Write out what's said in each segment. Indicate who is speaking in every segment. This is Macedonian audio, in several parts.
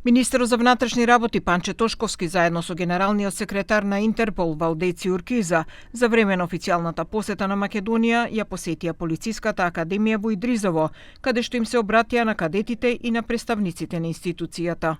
Speaker 1: Министерот за внатрешни работи Панче Тошковски заедно со генералниот секретар на Интерпол Валдеци Уркиза за време на официјалната посета на Македонија ја посетија полициската академија во Идризово, каде што им се обратија на кадетите и на представниците на институцијата.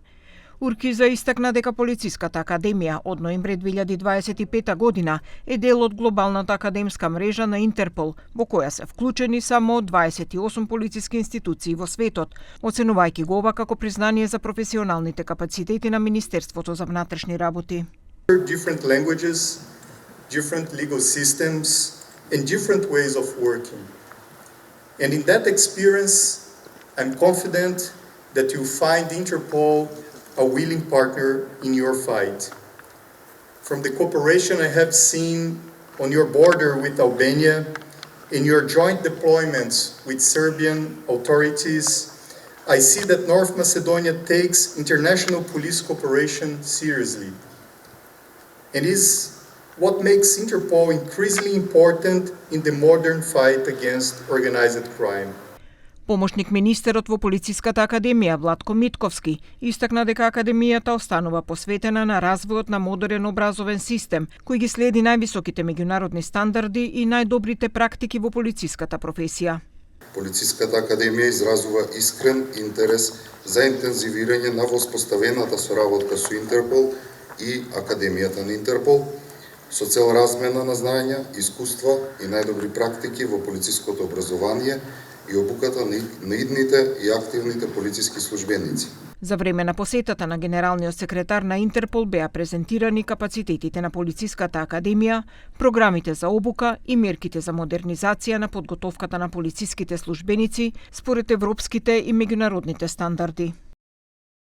Speaker 1: Уркиза истакна дека полициската академија од ноември 2025 година е дел од глобалната академска мрежа на Интерпол, во која се вклучени само 28 полициски институции во светот, оценувајќи го ова како признание за професионалните капацитети на Министерството за внатрешни работи.
Speaker 2: Different languages, different legal systems and different ways of working. And in that experience, I'm confident that you find Interpol a willing partner in your fight. From the cooperation I have seen on your border with Albania, in your joint deployments with Serbian authorities, I see that North Macedonia takes international police cooperation seriously. And is what makes Interpol increasingly important in the modern fight against organized crime.
Speaker 1: Помошник министерот во полициската академија Владко Митковски истакна дека академијата останува посветена на развојот на модерен образовен систем кој ги следи највисоките меѓународни стандарди и најдобрите практики во полициската професија.
Speaker 3: Полициската академија изразува искрен интерес за интензивирање на воспоставената соработка со Интерпол и Академијата на Интерпол со цел размена на знаења, искуства и најдобри практики во полициското образование и обуката на идните и активните полициски службеници.
Speaker 1: За време на посетата на генералниот секретар на Интерпол беа презентирани капацитетите на полициската академија, програмите за обука и мерките за модернизација на подготовката на полициските службеници според европските и меѓународните стандарди.